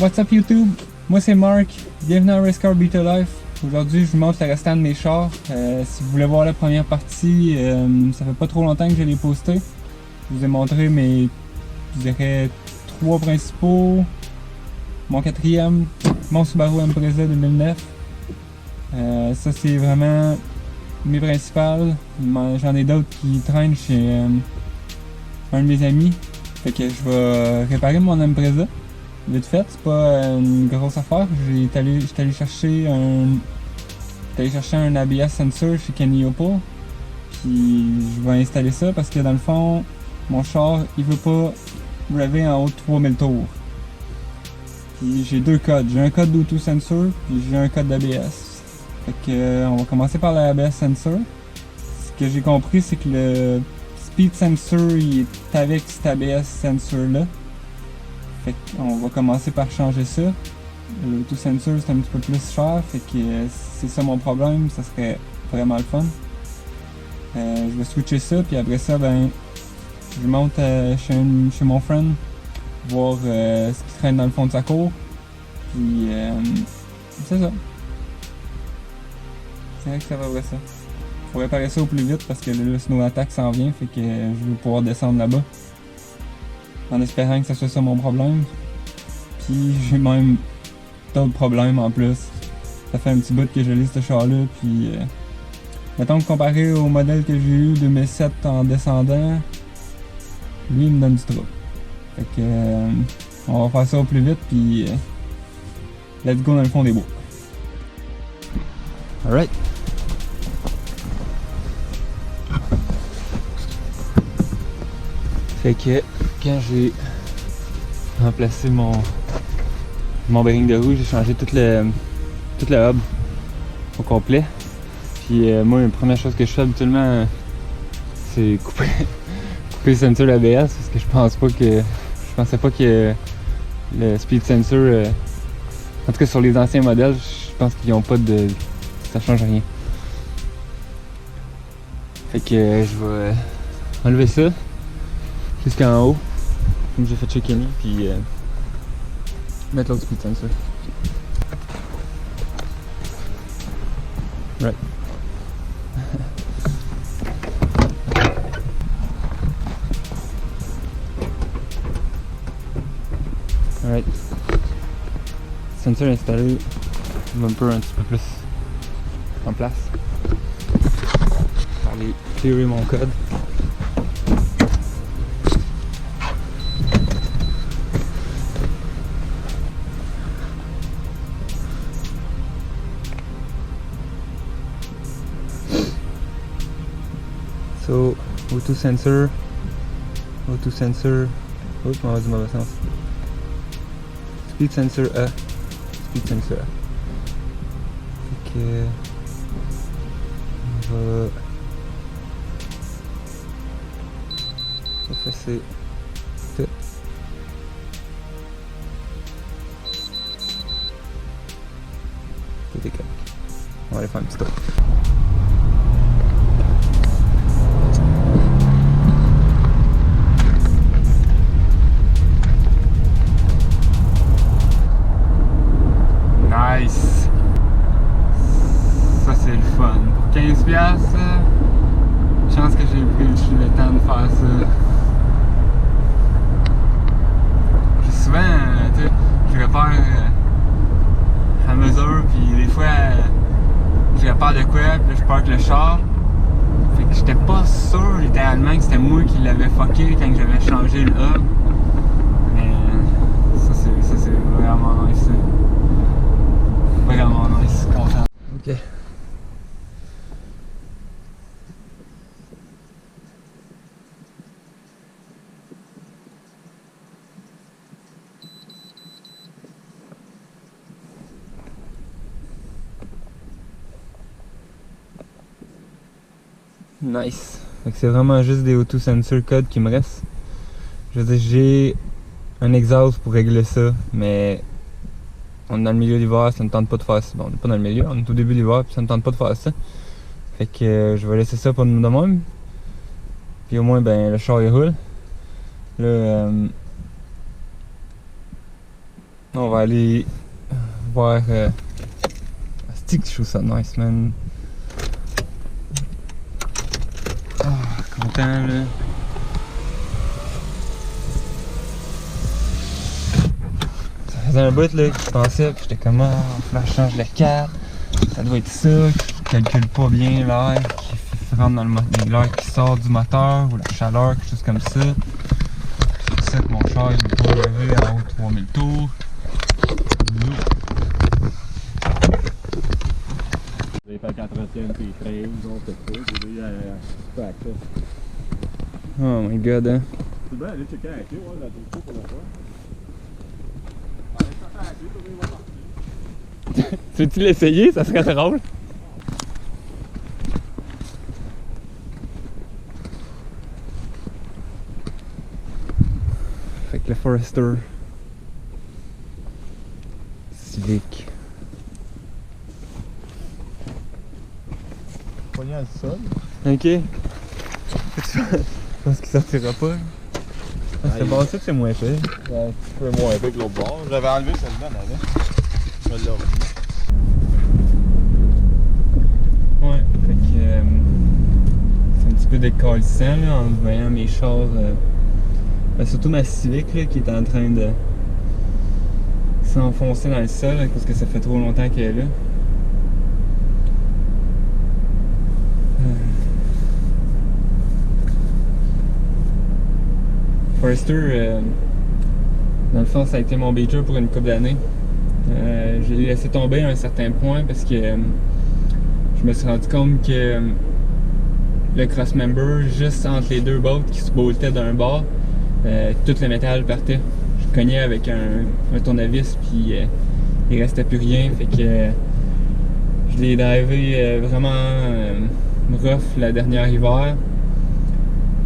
What's up YouTube? Moi c'est Mark, bienvenue à Race Car Beta Life. Aujourd'hui je vous montre le restant de mes chars. Si vous voulez voir la première partie, ça fait pas trop longtemps que je l'ai posté. Je vous ai montré mes, je dirais, 3 principaux. Mon quatrième, mon Subaru Impreza 2009. Ça c'est vraiment mes principales. J'en ai d'autres qui traînent chez un de mes amis. Fait que je vais réparer mon Impreza. Vite fait, c'est pas une grosse affaire. J'étais allé chercher un ABS sensor chez Kenny Opel. Puis je vais installer ça parce que dans le fond, mon char il veut pas rever en haut de 3000 tours. Puis j'ai deux codes. J'ai un code d'auto sensor puis j'ai un code d'ABS. Fait que on va commencer par l'ABS sensor. Ce que j'ai compris c'est que le speed sensor il est avec cet ABS sensor là. Fait qu'on va commencer par changer ça. L'auto sensor c'est un petit peu plus cher, fait que c'est ça mon problème, ça serait vraiment le fun. Je vais switcher ça, puis après ça, ben, je monte chez mon friend, voir ce qui traîne dans le fond de sa cour. Puis c'est ça. C'est vrai que ça va vrai ça. Faut réparer ça au plus vite parce que le snow attack s'en vient, fait que je vais pouvoir descendre là-bas. En espérant que ça soit ça mon problème. Puis j'ai même d'autres problèmes en plus. Ça fait un petit bout que je lis ce char là, puis mettons que comparé au modèle que j'ai eu 2007 en descendant, lui il me donne du trouble. Fait que on va faire ça au plus vite, puis let's go dans le fond des bois. Alright. Fait que quand j'ai remplacé mon bearing de roue, j'ai changé tout le hub au complet. Puis moi, la première chose que je fais habituellement, c'est couper le sensor ABS parce que je pensais pas que le speed sensor, en tout cas sur les anciens modèles, je pense qu'ils ont pas de, ça change rien. Fait que je vais enlever ça jusqu'en haut, comme j'ai fait chez Kenny, puis mettre l'autre speed sensor. Right. Alright. Sensor installé, bumper un petit peu plus en place. Je vais aller clearer mon code. So, auto sensor, oups, on va du mauvais sens. Speed sensor A, speed sensor A. Fait que on va effacer tout. Tout est correct. On va aller faire un petit tour. Nice! Ça c'est le fun. Pour 15$, chance que j'ai pris le temps de faire ça. Puis souvent, tu sais, je répare à mesure, puis des fois, je répare de quoi, puis je parque le char. Fait que j'étais pas sûr littéralement que c'était moi qui l'avais fucké quand j'avais changé le hub. Mais ça c'est vraiment nice. Vraiment nice, content. Ok. Nice. C'est vraiment juste des auto sensor codes qui me restent. Je veux dire, j'ai un exhaust pour régler ça, mais on est dans le milieu d'hiver, ça ne tente pas de faire ça. Bon, on n'est pas dans le milieu, on est au début d'hiver, puis ça ne tente pas de faire ça. Fait que je vais laisser ça pour nous de même. Puis au moins, ben, le char il roule. Là, On va aller voir. C'est que je trouve ça nice, man. Ah, content là. Ça faisait un bout là que je pensais, puis j'étais comme ah, faut que je change de carte. Ça doit être ça, qui calcule pas bien l'air, qui rentre dans l'air qui sort du moteur ou la chaleur, quelque chose comme ça. C'est pour ça que mon char il est pas levé à haut 3000 tours. Ils fait qu'entretiennent tes frames, peut-être pas, Oh my god, hein. c'est bien aller checker avec eux, ouais, la tour pour la fois. Tu veux-tu l'essayer? Ça serait drôle. Fait que le Forester Civic. Pogné à le sol. Ok. Je pense qu'il sortira pas. Ah, c'est bon, ça c'est moins fait. Un petit peu moins épais que l'autre bord. J'avais enlevé celle-là en avant. Je l'ai remis. Ouais, fait que c'est un petit peu décalissant là, en voyant mes chars. Ben, surtout ma Civic là, qui est en train de s'enfoncer dans le sol là, parce que ça fait trop longtemps qu'elle est là. Forester, dans le fond, ça a été mon beater pour une couple d'années. Je l'ai laissé tomber à un certain point parce que je me suis rendu compte que le crossmember, juste entre les deux bolts qui se boltaient d'un bord, tout le métal partait. Je cognais avec un tournevis puis il restait plus rien. Fait que je l'ai drivé vraiment rough la dernière hiver.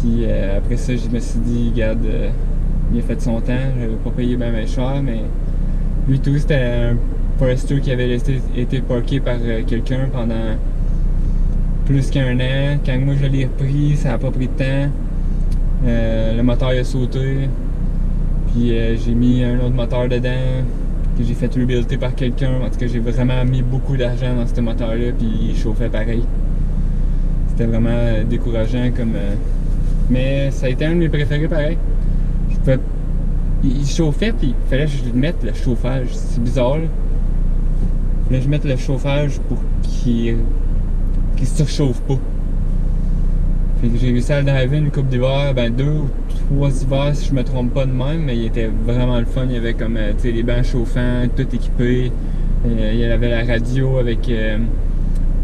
Puis après ça, je me suis dit, regarde, il a fait son temps, j'avais pas payé bien cher, mais lui tout, c'était un Forester qui avait été parké par quelqu'un pendant plus qu'un an. Quand moi je l'ai repris, ça a pas pris de temps. Le moteur il a sauté, puis j'ai mis un autre moteur dedans, que j'ai fait rebuilder par quelqu'un. En tout cas, j'ai vraiment mis beaucoup d'argent dans ce moteur-là, puis il chauffait pareil. C'était vraiment décourageant comme... mais ça a été un de mes préférés pareil. Il chauffait puis il fallait que je mette le chauffage. C'est bizarre là. Il fallait que je mette le chauffage pour qu'il surchauffe pas. Fait que j'ai réussi à le driver une couple d'hiver, ben 2 ou 3 hivers si je me trompe pas de même, mais il était vraiment le fun. Il y avait comme tu sais les bancs chauffants, tout équipé. Il y avait la radio avec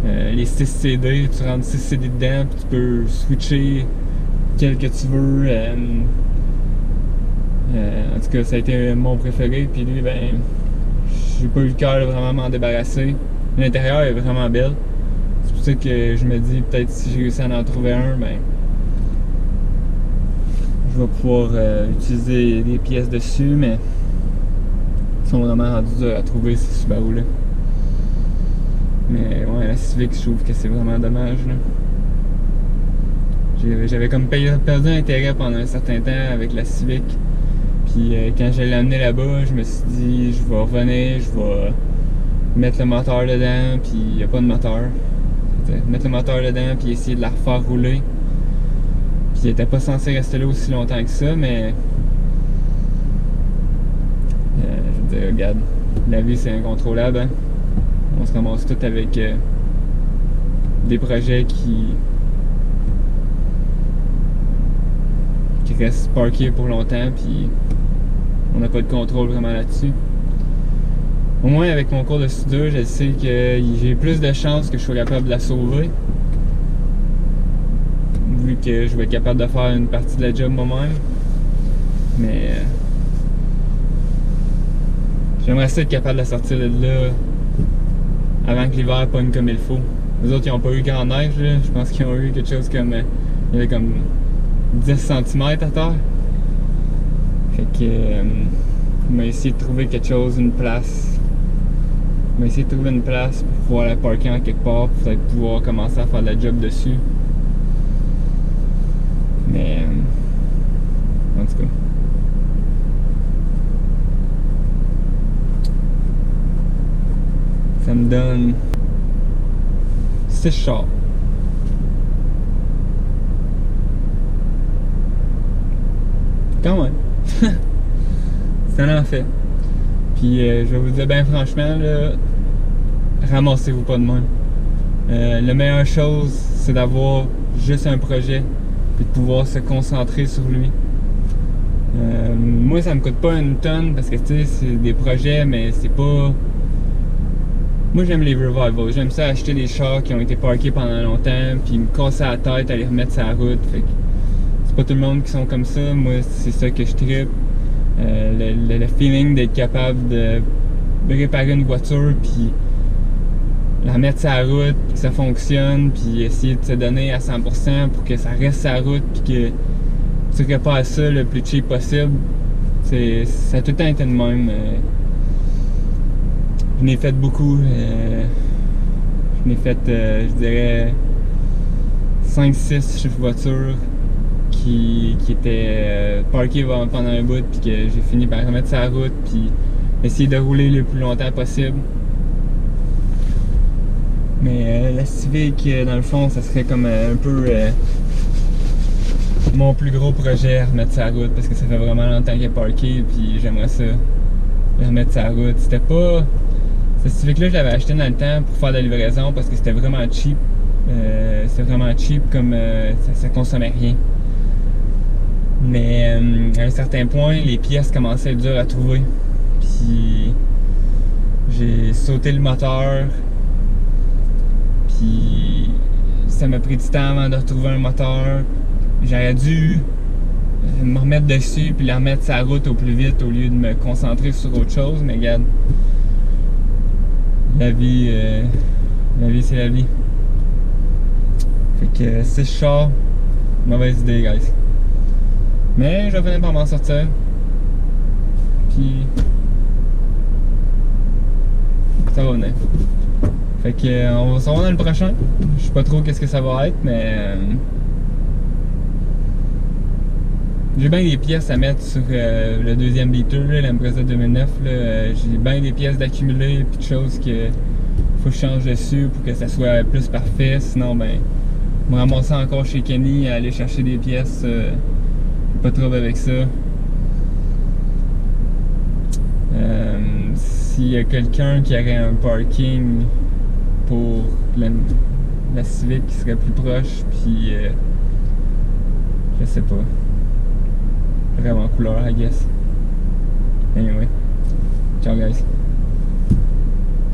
les 6 CD, tu rentres 6 CD dedans puis tu peux switcher quel que tu veux. En tout cas, ça a été mon préféré. Puis lui, ben, j'ai pas eu le cœur de vraiment m'en débarrasser. L'intérieur est vraiment belle. C'est pour ça que je me dis, peut-être si j'ai réussi à en trouver un, ben, je vais pouvoir utiliser des pièces dessus, mais ils sont vraiment rendus durs à trouver ces Subaru-là. Mais ouais, la Civic, je trouve que c'est vraiment dommage, là. J'avais comme perdu intérêt pendant un certain temps avec la Civic. Puis quand je l'ai amené là-bas, je me suis dit, je vais revenir, je vais mettre le moteur dedans, puis il n'y a pas de moteur. Mettre le moteur dedans, puis essayer de la refaire rouler. Puis il était pas censé rester là aussi longtemps que ça, mais... je veux dire, regarde, la vie c'est incontrôlable, hein? On se ramasse tout avec des projets qui restent parkés pour longtemps, puis on n'a pas de contrôle vraiment là-dessus. Au moins avec mon cours de soudure, je sais que j'ai plus de chances que je sois capable de la sauver, vu que je vais être capable de faire une partie de la job moi-même. Mais j'aimerais ça être capable de la sortir de là avant que l'hiver pogne comme il faut. Les autres ils n'ont pas eu grand neige, là. Je pense qu'ils ont eu quelque chose comme... il y avait comme 10 cm à terre. Fait que on va essayer de trouver quelque chose, une place. On va essayer de trouver une place pour pouvoir la parker en quelque part, pour peut-être pouvoir commencer à faire de la job dessus. Mais en tout cas. me donne 6 chars. Quand même. C'est un enfer. Puis je vais vous dire bien franchement, là, ramassez-vous pas de même. La meilleure chose, c'est d'avoir juste un projet et de pouvoir se concentrer sur lui. Moi, ça me coûte pas une tonne parce que tu sais, c'est des projets, mais c'est pas. Moi, j'aime les revivals. J'aime ça acheter des chars qui ont été parkés pendant longtemps, puis me casser la tête à les remettre sur la route. Fait que c'est pas tout le monde qui sont comme ça. Moi, c'est ça que je trippe. Le feeling d'être capable de réparer une voiture, puis la mettre sur la route, puis que ça fonctionne, puis essayer de se donner à 100% pour que ça reste sur la route, puis que tu répares ça le plus cheap possible. Ça a tout le temps été de même. Je n'ai fait beaucoup. Je n'ai fait, je dirais, 5-6 voitures qui étaient parkées pendant un bout, puis que j'ai fini par remettre sur la route, puis essayer de rouler le plus longtemps possible. Mais la Civic, dans le fond, ça serait comme un peu mon plus gros projet à remettre sur la route, parce que ça fait vraiment longtemps qu'elle est parkée, puis j'aimerais ça la remettre sur la route. C'était pas... Cette Civic-là, je l'avais acheté dans le temps pour faire de la livraison, parce que c'était vraiment cheap. C'était vraiment cheap, comme ça consommait rien. Mais à un certain point, les pièces commençaient à être dures à trouver. Puis j'ai sauté le moteur. Puis ça m'a pris du temps avant de retrouver un moteur. J'aurais dû me remettre dessus puis la remettre sur la route au plus vite au lieu de me concentrer sur autre chose. Mais regarde, la vie c'est la vie. Fait que 6 chars, mauvaise idée, guys. Mais je vais finir par m'en sortir. Puis ça va venir. Fait que on va se revoir dans le prochain. Je sais pas trop qu'est-ce que ça va être, mais j'ai bien des pièces à mettre sur le deuxième beater, l'Impreza 2009. J'ai bien des pièces d'accumuler et de choses que faut que je change dessus pour que ça soit plus parfait. Sinon, ben, me ramasser encore chez Kenny à aller chercher des pièces. Pas de trouble avec ça. S'il y a quelqu'un qui aurait un parking pour la Civic qui serait plus proche, puis je sais pas. Vraiment couleur, I guess. Anyway. Ciao, guys.